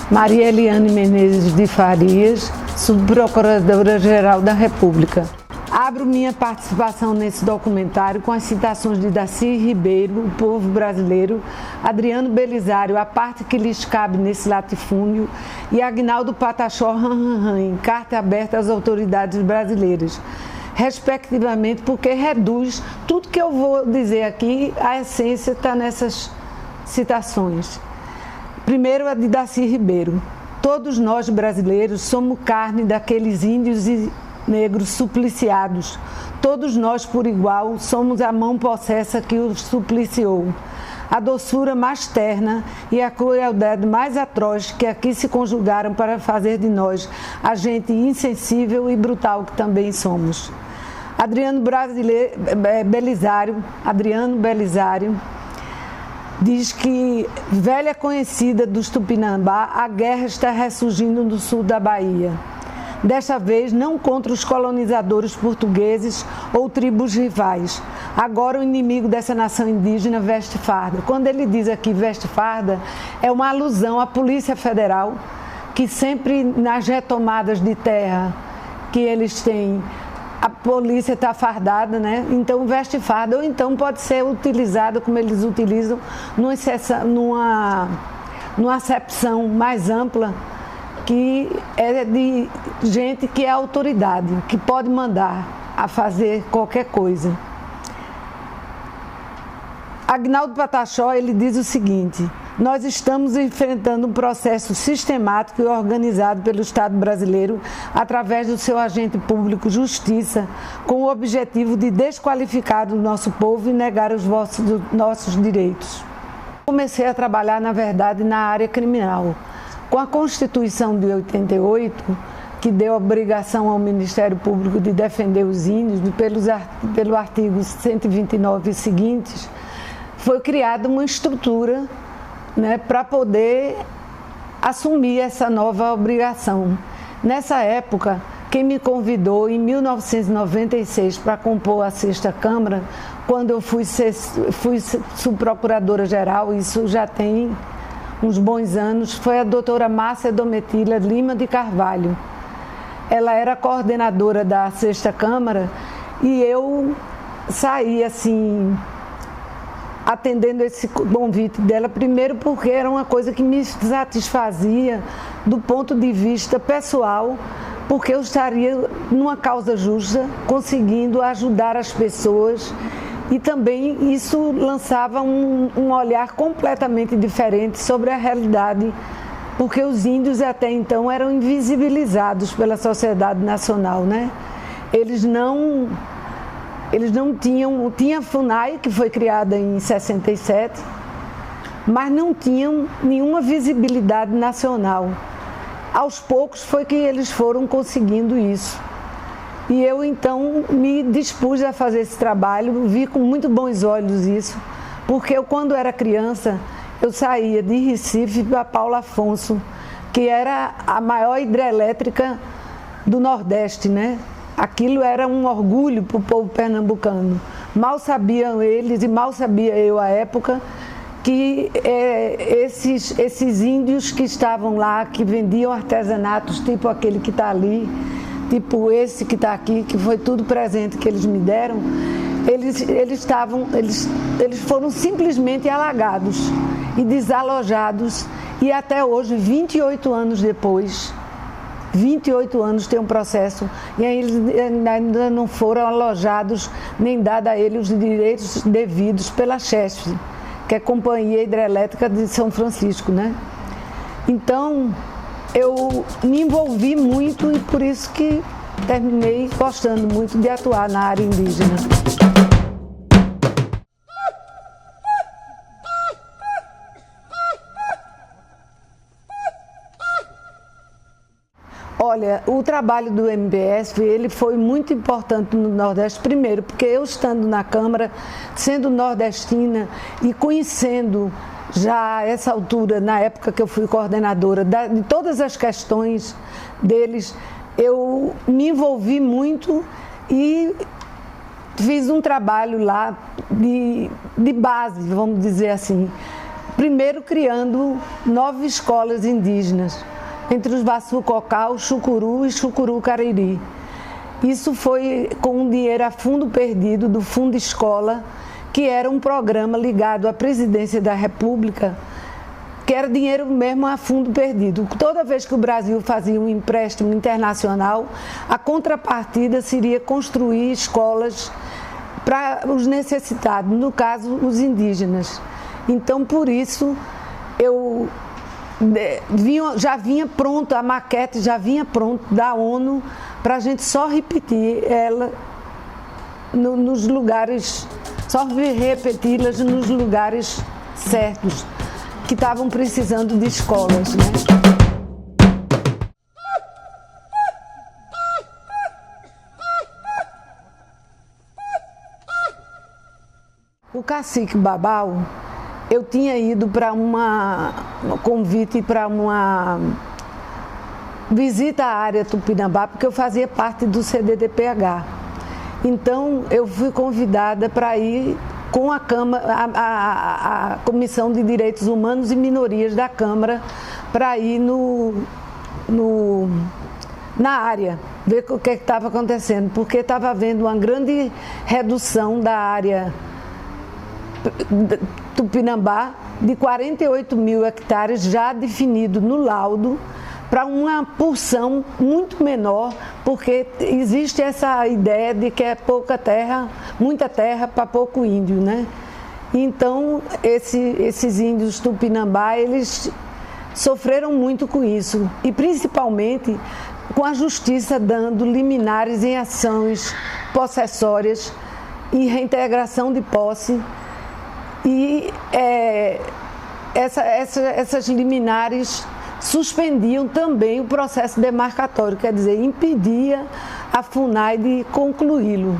Maria Eliane Menezes de Farias, Subprocuradora-Geral da República. Abro minha participação nesse documentário com as citações de Darcy Ribeiro, O Povo Brasileiro, Adriano Belisário, A Parte que lhes cabe nesse latifúndio, e Agnaldo Pataxó, em Carta Aberta às Autoridades Brasileiras, respectivamente, porque reduz tudo que eu vou dizer aqui, a essência está nessas citações. Primeiro, a de Darcy Ribeiro. Todos nós brasileiros somos carne daqueles índios e negros supliciados. Todos nós, por igual, somos a mão possessa que os supliciou. A doçura mais terna e a crueldade mais atroz que aqui se conjugaram para fazer de nós a gente insensível e brutal que também somos. Adriano Belisário diz que, velha conhecida dos Tupinambá, a guerra está ressurgindo no sul da Bahia. Desta vez não contra os colonizadores portugueses ou tribos rivais. Agora o inimigo dessa nação indígena veste farda. Quando ele diz aqui veste farda, é uma alusão à Polícia Federal, que sempre nas retomadas de terra que eles têm, a polícia está fardada, né? Então veste farda, ou então pode ser utilizada como eles utilizam numa acepção mais ampla, que é de gente que é autoridade, que pode mandar a fazer qualquer coisa. Agnaldo Pataxó, ele diz o seguinte: nós estamos enfrentando um processo sistemático e organizado pelo Estado brasileiro através do seu agente público Justiça, com o objetivo de desqualificar o nosso povo e negar os nossos direitos. Comecei a trabalhar, na verdade, na área criminal. Com a Constituição de 88, que deu a obrigação ao Ministério Público de defender os índios, pelo artigo 129 e seguintes, foi criada uma estrutura, né, para poder assumir essa nova obrigação. Nessa época, quem me convidou em 1996 para compor a 6ª Câmara, quando eu fui subprocuradora-geral, isso já tem uns bons anos, foi a doutora Márcia Domitila Lima de Carvalho. Ela era coordenadora da 6ª Câmara e eu saí assim, atendendo esse convite dela, primeiro porque era uma coisa que me satisfazia do ponto de vista pessoal, porque eu estaria numa causa justa, conseguindo ajudar as pessoas, e também isso lançava um olhar completamente diferente sobre a realidade, porque os índios até então eram invisibilizados pela sociedade nacional, né? Eles não tinham a FUNAI, que foi criada em 67, mas não tinham nenhuma visibilidade nacional. Aos poucos foi que eles foram conseguindo isso. E eu então me dispus a fazer esse trabalho, vi com muito bons olhos isso, porque eu, quando era criança, eu saía de Recife para Paulo Afonso, que era a maior hidrelétrica do Nordeste, né? Aquilo era um orgulho para o povo pernambucano. Mal sabiam eles e mal sabia eu à época que esses índios que estavam lá, que vendiam artesanatos, tipo aquele que está ali, tipo esse que está aqui, que foi tudo presente que eles me deram, eles foram simplesmente alagados e desalojados, e até hoje, 28 anos depois, 28 anos tem um processo, e eles ainda não foram alojados, nem dado a eles os direitos devidos pela CHESF, que é a Companhia Hidrelétrica de São Francisco, né? Então, eu me envolvi muito e por isso que terminei gostando muito de atuar na área indígena. Olha, o trabalho do MPSF, ele foi muito importante no Nordeste, primeiro, porque eu estando na Câmara, sendo nordestina e conhecendo já a essa altura, na época que eu fui coordenadora, de todas as questões deles, eu me envolvi muito e fiz um trabalho lá de base, vamos dizer assim, primeiro criando 9 escolas indígenas, entre os Baçu-Cocal, Chucuru e Chucuru-Cariri. Isso foi com um dinheiro a fundo perdido do Fundo Escola, que era um programa ligado à Presidência da República, que era dinheiro mesmo a fundo perdido. Toda vez que o Brasil fazia um empréstimo internacional, a contrapartida seria construir escolas para os necessitados, no caso, os indígenas. Então, por isso, já vinha pronto, a maquete já vinha pronto da ONU, para a gente só repetir ela nos lugares, só repeti-las nos lugares certos, que estavam precisando de escolas, né? O cacique Babau, eu tinha ido para um convite para uma visita à área Tupinambá, porque eu fazia parte do CDDPH. Então, eu fui convidada para ir com a Câmara, a Comissão de Direitos Humanos e Minorias da Câmara, para ir na área, ver o que estava acontecendo, porque estava havendo uma grande redução da área Tupinambá, de 48 mil hectares já definido no laudo, para uma porção muito menor, porque existe essa ideia de que é pouca terra, muita terra para pouco índio, né? Então, esses índios Tupinambá, eles sofreram muito com isso, e principalmente com a justiça dando liminares em ações possessórias e reintegração de posse, e essas liminares suspendiam também o processo demarcatório, quer dizer, impedia a FUNAI de concluí-lo.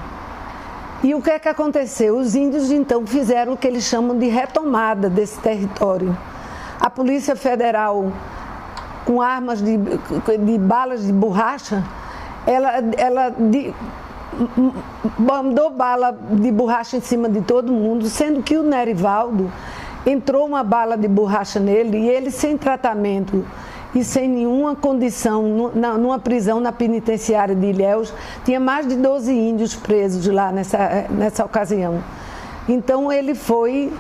E o que é que aconteceu? Os índios então fizeram o que eles chamam de retomada desse território. A Polícia Federal, com armas de balas de borracha, ela mandou bala de borracha em cima de todo mundo, sendo que o Nerivaldo entrou uma bala de borracha nele e ele, sem tratamento e sem nenhuma condição, numa prisão na penitenciária de Ilhéus, tinha mais de 12 índios presos lá nessa ocasião. Então ele foi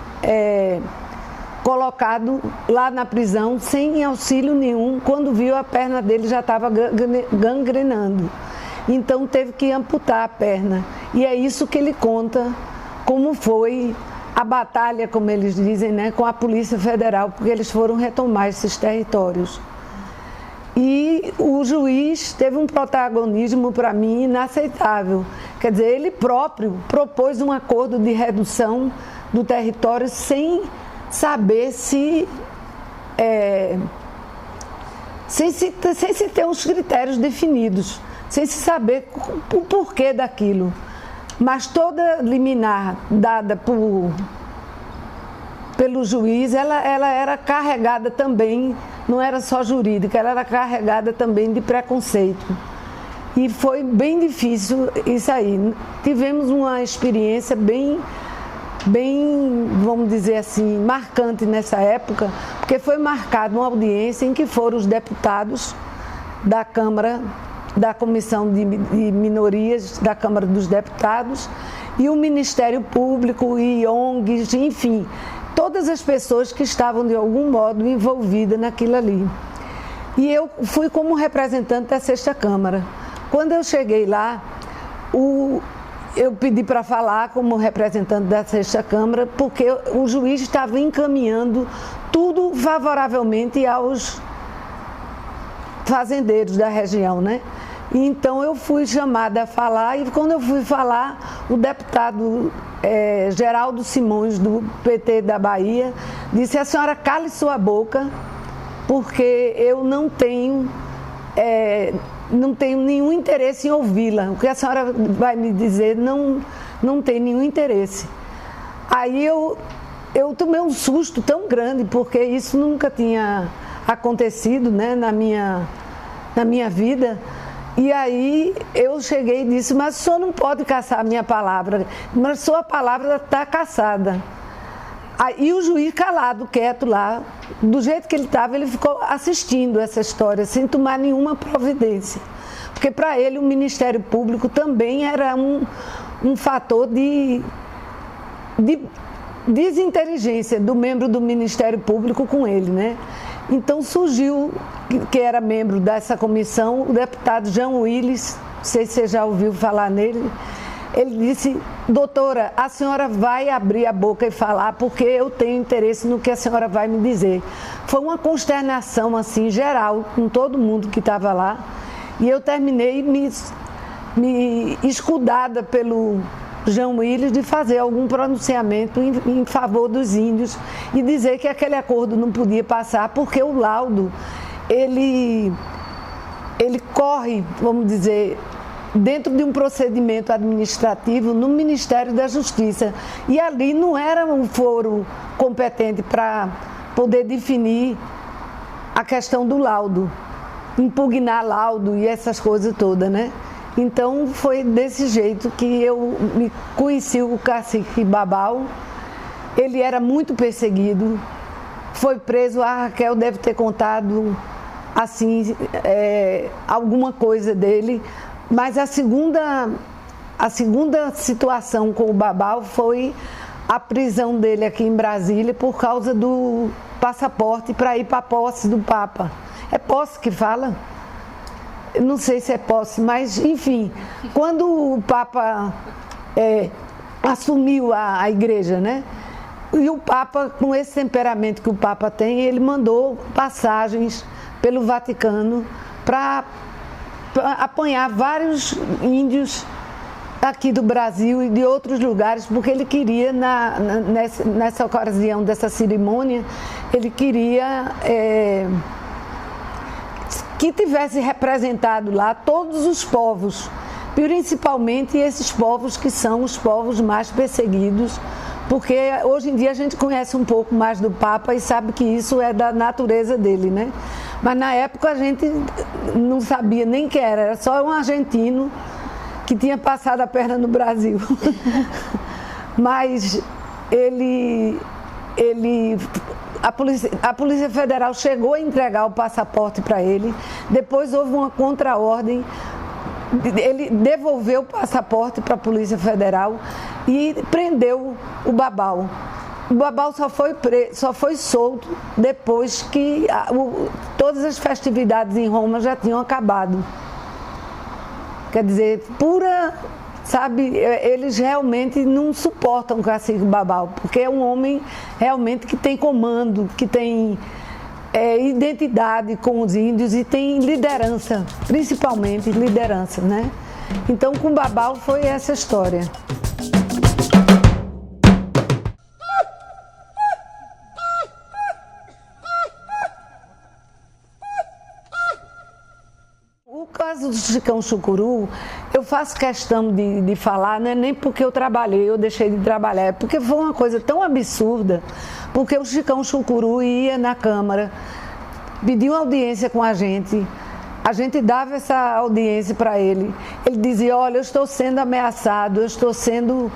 colocado lá na prisão sem auxílio nenhum, quando viu a perna dele já estava gangrenando. Então teve que amputar a perna. E é isso que ele conta, como foi a batalha, como eles dizem, né, com a Polícia Federal, porque eles foram retomar esses territórios. E o juiz teve um protagonismo, para mim, inaceitável. Quer dizer, ele próprio propôs um acordo de redução do território sem saber sem se ter os critérios definidos, sem se saber o porquê daquilo. Mas toda liminar dada pelo juiz, ela era carregada também, não era só jurídica, ela era carregada também de preconceito. E foi bem difícil isso aí. Tivemos uma experiência bem, vamos dizer assim, marcante nessa época, porque foi marcada uma audiência em que foram os deputados da Câmara, da Comissão de Minorias da Câmara dos Deputados, e o Ministério Público e ONGs, enfim, todas as pessoas que estavam de algum modo envolvidas naquilo ali. E eu fui como representante da 6ª Câmara. Quando eu cheguei lá, eu pedi para falar como representante da 6ª Câmara, porque o juiz estava encaminhando tudo favoravelmente aos fazendeiros da região, né? Então eu fui chamada a falar, e quando eu fui falar, o deputado Geraldo Simões, do PT da Bahia, disse: a senhora cale sua boca, porque eu não tenho nenhum interesse em ouvi-la. O que a senhora vai me dizer não tem nenhum interesse. Aí eu tomei um susto tão grande, porque isso nunca tinha acontecido, né, na minha vida. E aí eu cheguei e disse: mas o senhor não pode caçar a minha palavra, mas sua palavra está caçada. Aí o juiz calado, quieto lá, do jeito que ele estava, ele ficou assistindo essa história, sem tomar nenhuma providência. Porque para ele o Ministério Público também era um fator de desinteligência do membro do Ministério Público com ele, né? Então surgiu, que era membro dessa comissão, o deputado João Willis, não sei se você já ouviu falar nele. Ele disse: doutora, a senhora vai abrir a boca e falar porque eu tenho interesse no que a senhora vai me dizer. Foi uma consternação assim, geral, com todo mundo que estava lá. E eu terminei me escudada pelo João Willis de fazer algum pronunciamento em favor dos índios e dizer que aquele acordo não podia passar porque o laudo, ele corre, vamos dizer, dentro de um procedimento administrativo no Ministério da Justiça. E ali não era um foro competente para poder definir a questão do laudo, impugnar laudo e essas coisas todas, né? Então foi desse jeito que eu me conheci o cacique Babau. Ele era muito perseguido, foi preso, a Raquel deve ter contado assim, alguma coisa dele. Mas a segunda situação com o Babau foi a prisão dele aqui em Brasília por causa do passaporte para ir para a posse do Papa. É posse que fala? Eu não sei se é posse, mas enfim, quando o Papa assumiu a igreja, né? E o Papa, com esse temperamento que o Papa tem, ele mandou passagens pelo Vaticano para apanhar vários índios aqui do Brasil e de outros lugares, porque ele queria, nessa ocasião dessa cerimônia, ele queria que tivesse representado lá todos os povos, principalmente esses povos que são os povos mais perseguidos, porque hoje em dia a gente conhece um pouco mais do Papa e sabe que isso é da natureza dele, né? Mas na época a gente não sabia nem que era só um argentino que tinha passado a perna no Brasil. Mas a Polícia Federal chegou a entregar o passaporte para ele, depois houve uma contraordem, ele devolveu o passaporte para a Polícia Federal e prendeu o Babau. O Babau só foi solto depois que todas as festividades em Roma já tinham acabado. Quer dizer, sabe, eles realmente não suportam o cacique Babau, porque é um homem realmente que tem comando, que tem identidade com os índios e tem liderança, principalmente liderança, né? Então, com Babau foi essa história. O caso do Chicão Chucuru, eu faço questão de falar, não é nem porque eu trabalhei, eu deixei de trabalhar, é porque foi uma coisa tão absurda, porque o Chicão Chucuru ia na Câmara, pedia uma audiência com a gente dava essa audiência para ele, ele dizia: olha, eu estou sendo ameaçado, eu estou sendo...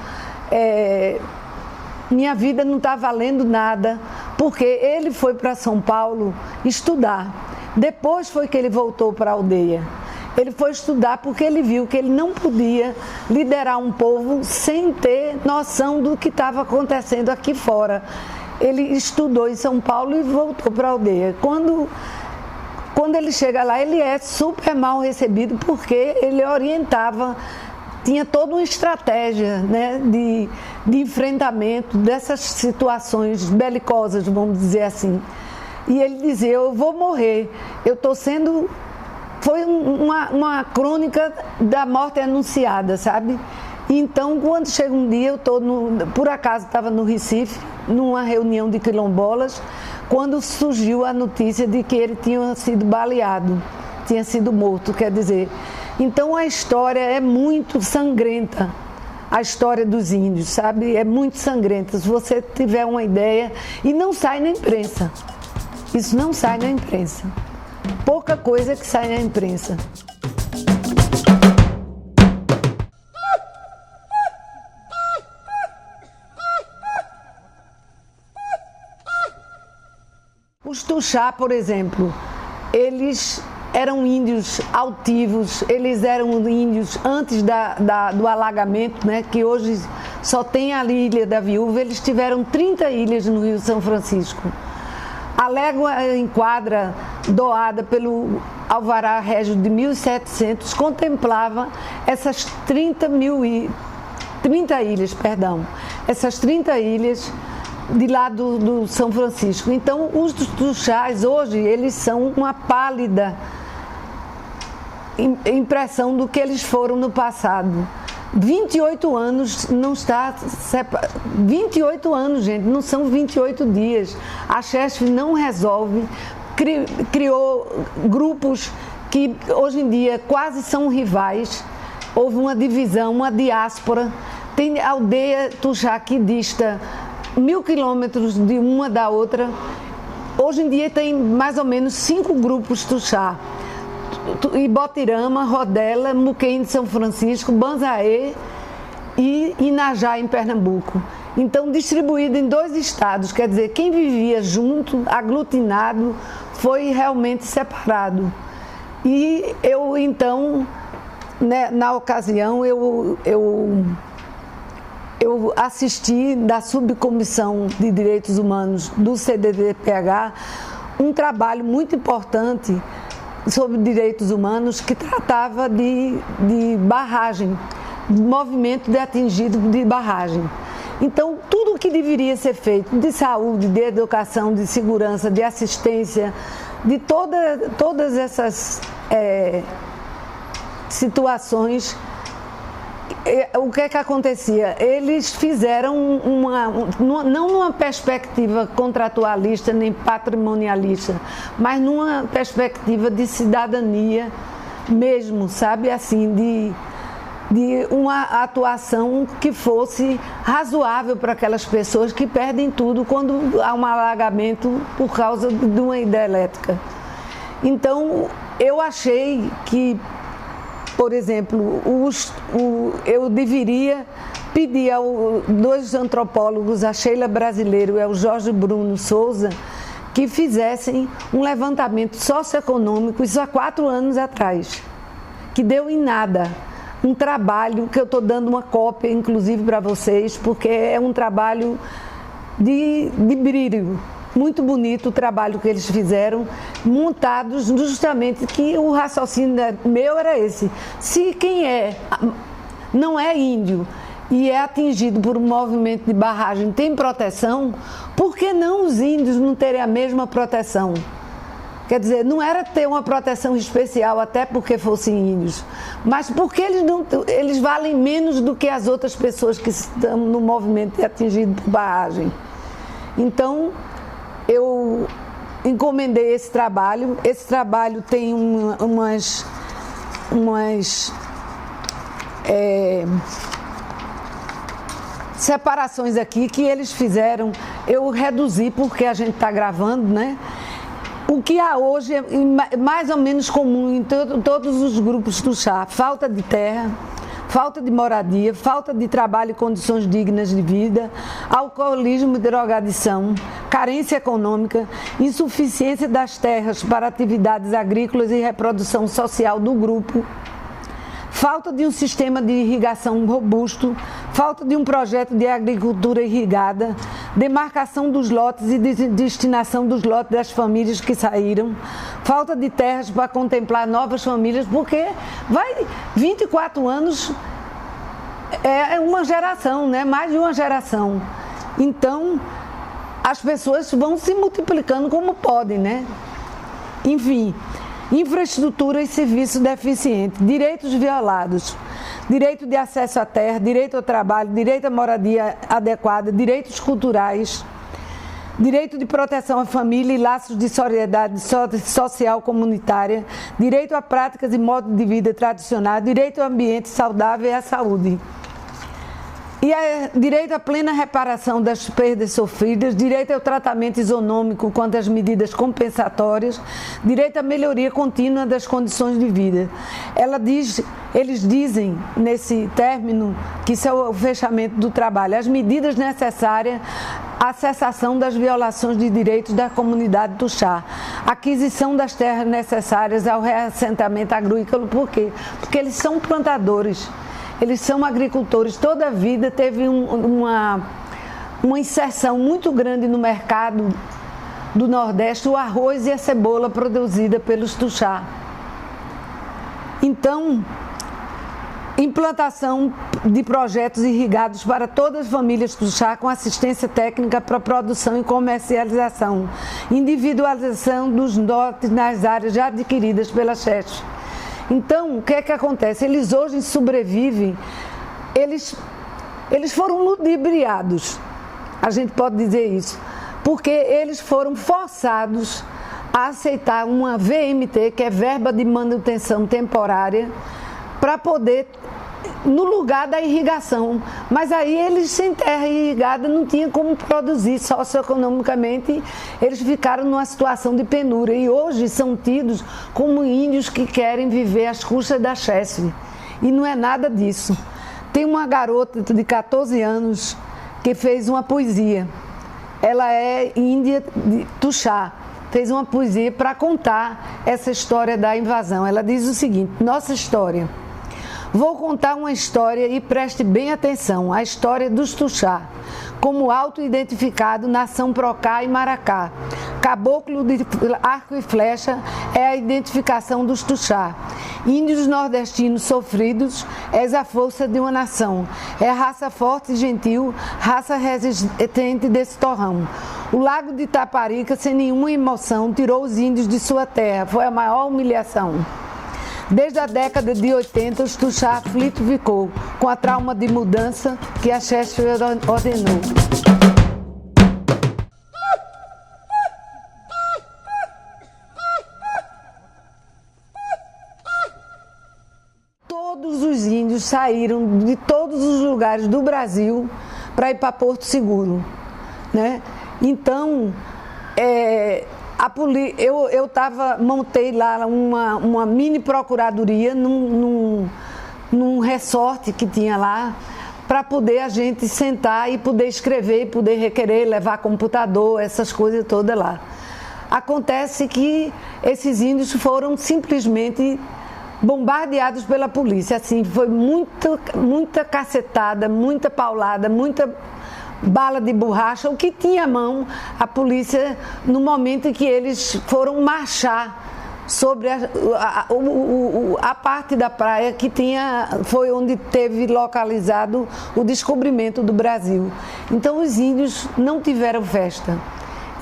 minha vida não está valendo nada, porque ele foi para São Paulo estudar. Depois foi que ele voltou para a aldeia. Ele foi estudar porque ele viu que ele não podia liderar um povo sem ter noção do que estava acontecendo aqui fora. Ele estudou em São Paulo e voltou para a aldeia. Quando ele chega lá, ele é super mal recebido porque ele orientava, tinha toda uma estratégia, né, de enfrentamento dessas situações belicosas, vamos dizer assim. E ele dizia: eu vou morrer, eu estou sendo... Foi uma crônica da morte anunciada, sabe? E então, quando chega um dia, eu estou, por acaso, estava no Recife, numa reunião de quilombolas, quando surgiu a notícia de que ele tinha sido baleado, tinha sido morto, quer dizer. Então, a história é muito sangrenta, a história dos índios, sabe? É muito sangrenta. Se você tiver uma ideia, e não sai na imprensa. Isso não sai na imprensa. Pouca coisa que sai na imprensa. Tuxá, por exemplo, eles eram índios altivos, eles eram índios antes do alagamento, né, que hoje só tem a Ilha da Viúva. Eles tiveram 30 ilhas no Rio São Francisco. A légua em quadra doada pelo Alvará Régio de 1700 contemplava essas 30 ilhas, essas 30 ilhas de lá do São Francisco. Então, os Tuxás hoje, eles são uma pálida impressão do que eles foram no passado. 28 anos não está separado. 28 anos, gente, não são 28 dias. A Chesf não resolve, criou grupos que hoje em dia quase são rivais. Houve uma divisão, uma diáspora. Tem a aldeia Tuxá que dista 1000 quilômetros de uma da outra. Hoje em dia tem mais ou menos 5 grupos Tuxá: Ibotirama, Rodela, Muquém de São Francisco, Banzaê e Inajá, em Pernambuco. Então, distribuído em 2 estados, quer dizer, quem vivia junto, aglutinado, foi realmente separado. E eu, então, né, na ocasião, eu assisti da Subcomissão de Direitos Humanos do CDDPH um trabalho muito importante sobre direitos humanos que tratava de barragem, de movimento de atingido de barragem. Então, tudo o que deveria ser feito de saúde, de educação, de segurança, de assistência, de todas essas situações, o que é que acontecia? Eles fizeram não numa perspectiva contratualista nem patrimonialista, mas numa perspectiva de cidadania mesmo, sabe, assim, de uma atuação que fosse razoável para aquelas pessoas que perdem tudo quando há um alagamento por causa de uma hidrelétrica. Então, eu achei que, por exemplo, eu deveria pedir aos 2 antropólogos, a Sheila Brasileiro e ao Jorge Bruno Souza, que fizessem um levantamento socioeconômico, isso há 4 anos atrás, que deu em nada. Um trabalho que eu estou dando uma cópia, inclusive, para vocês, porque é um trabalho de brilho. Muito bonito o trabalho que eles fizeram, montados justamente, que o raciocínio meu era esse: se quem não é índio e é atingido por um movimento de barragem tem proteção, por que não os índios não terem a mesma proteção? Quer dizer, não era ter uma proteção especial até porque fossem índios, mas porque eles valem menos do que as outras pessoas que estão no movimento de atingido por barragem. Então, eu encomendei esse trabalho. Esse trabalho tem umas separações aqui que eles fizeram. Eu reduzi porque a gente está gravando, né? O que há hoje é mais ou menos comum em todos os grupos do chá: falta de terra, falta de moradia, falta de trabalho e condições dignas de vida, alcoolismo e drogadição, carência econômica, insuficiência das terras para atividades agrícolas e reprodução social do grupo, falta de um sistema de irrigação robusto, falta de um projeto de agricultura irrigada, demarcação dos lotes e destinação dos lotes das famílias que saíram, falta de terras para contemplar novas famílias, porque 24 anos é uma geração, né? Mais de uma geração. Então, as pessoas vão se multiplicando como podem, né? Enfim, infraestrutura e serviços deficientes, direitos violados, direito de acesso à terra, direito ao trabalho, direito à moradia adequada, direitos culturais, direito de proteção à família e laços de solidariedade social comunitária, direito a práticas e modos de vida tradicionais, direito ao ambiente saudável e à saúde. E é direito à plena reparação das perdas sofridas, direito ao tratamento isonômico quanto às medidas compensatórias, direito à melhoria contínua das condições de vida. Eles dizem, nesse término, que isso é o fechamento do trabalho, as medidas necessárias à cessação das violações de direitos da comunidade Tuxá, aquisição das terras necessárias ao reassentamento agrícola. Por quê? Porque eles são plantadores. Eles são agricultores, toda a vida teve uma inserção muito grande no mercado do Nordeste, o arroz e a cebola produzida pelos Tuxá. Então, implantação de projetos irrigados para todas as famílias Tuxá com assistência técnica para produção e comercialização, individualização dos lotes nas áreas já adquiridas pela CHESF. Então, o que é que acontece? Eles hoje sobrevivem, eles foram ludibriados, a gente pode dizer isso, porque eles foram forçados a aceitar uma VMT, que é verba de manutenção temporária, para poder, no lugar da irrigação. Mas aí eles, sem terra irrigada, não tinham como produzir socioeconomicamente, eles ficaram numa situação de penúria e hoje são tidos como índios que querem viver às custas da CHESF. E não é nada disso. Tem uma garota de 14 anos que fez uma poesia. Ela é índia de Tuxá. Fez uma poesia para contar essa história da invasão. Ela diz o seguinte: nossa história. Vou contar uma história e preste bem atenção, a história dos Tuxá, como auto-identificado nação Procá e Maracá. Caboclo de arco e flecha é a identificação dos Tuxá. Índios nordestinos sofridos és a força de uma nação. É raça forte e gentil, raça resistente desse torrão. O lago de Itaparica, sem nenhuma emoção, tirou os índios de sua terra. Foi a maior humilhação. Desde a década de 80, os Tuxá aflito ficou, com a trauma de mudança que a CHESF ordenou. Todos os índios saíram de todos os lugares do Brasil para ir para Porto Seguro, né? Então, montei lá uma mini procuradoria num resort que tinha lá, para poder a gente sentar e poder escrever, poder requerer, levar computador, essas coisas todas lá. Acontece que esses índios foram simplesmente bombardeados pela polícia. Assim, foi muita cacetada, muita paulada, muita bala de borracha, o que tinha à mão a polícia no momento em que eles foram marchar sobre a parte da praia que foi onde teve localizado o descobrimento do Brasil. Então os índios não tiveram festa.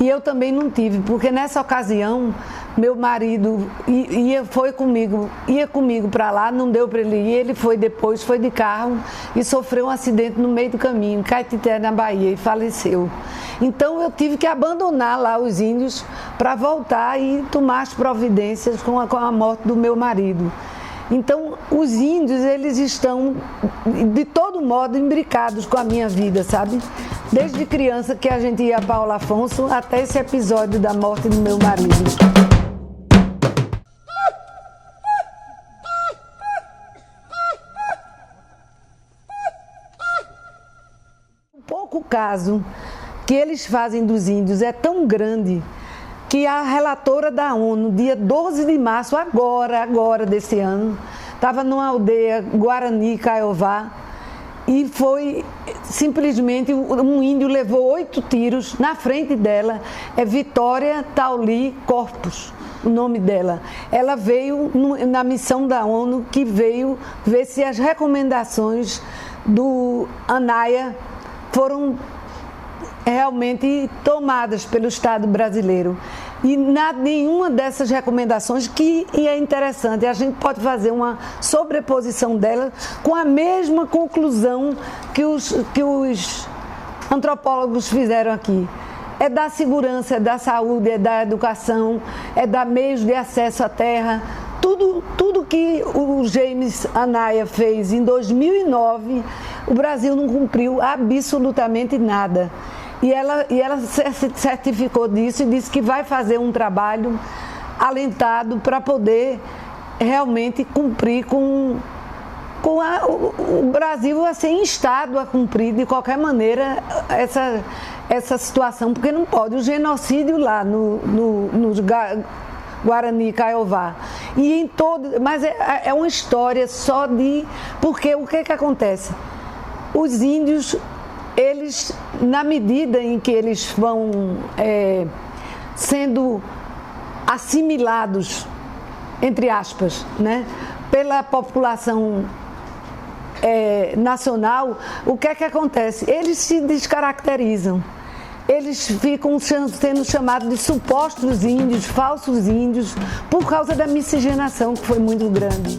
E eu também não tive, porque nessa ocasião meu marido ia comigo para lá, não deu para ele ir, ele foi depois, foi de carro e sofreu um acidente no meio do caminho, em Caetité, na Bahia, e faleceu. Então eu tive que abandonar lá os índios para voltar e tomar as providências com a morte do meu marido. Então, os índios, eles estão, de todo modo, imbricados com a minha vida, sabe? Desde criança que a gente ia a Paulo Afonso, até esse episódio da morte do meu marido. O pouco caso que eles fazem dos índios é tão grande que a relatora da ONU, dia 12 de março, agora desse ano, estava numa aldeia Guarani, Caiová, e foi simplesmente, um índio levou 8 tiros na frente dela, é Vitória Tauli Corpus, o nome dela. Ela veio na missão da ONU, que veio ver se as recomendações do ANAIA foram realmente tomadas pelo Estado brasileiro. E nenhuma dessas recomendações, que é interessante, a gente pode fazer uma sobreposição delas com a mesma conclusão que os antropólogos fizeram aqui. É da segurança, é da saúde, é da educação, é da meios de acesso à terra. Tudo que o James Anaya fez em 2009 o Brasil não cumpriu absolutamente nada. E ela se certificou disso e disse que vai fazer um trabalho alentado para poder realmente cumprir com o Brasil a ser instado a cumprir de qualquer maneira essa situação, porque não pode. O genocídio lá nos Guarani Kaiowá. E em todo, mas é uma história só de... Porque o que acontece? Os índios, eles, na medida em que eles vão sendo assimilados, entre aspas, né, pela população nacional, o que acontece? Eles se descaracterizam. Eles ficam sendo chamados de supostos índios, falsos índios, por causa da miscigenação que foi muito grande.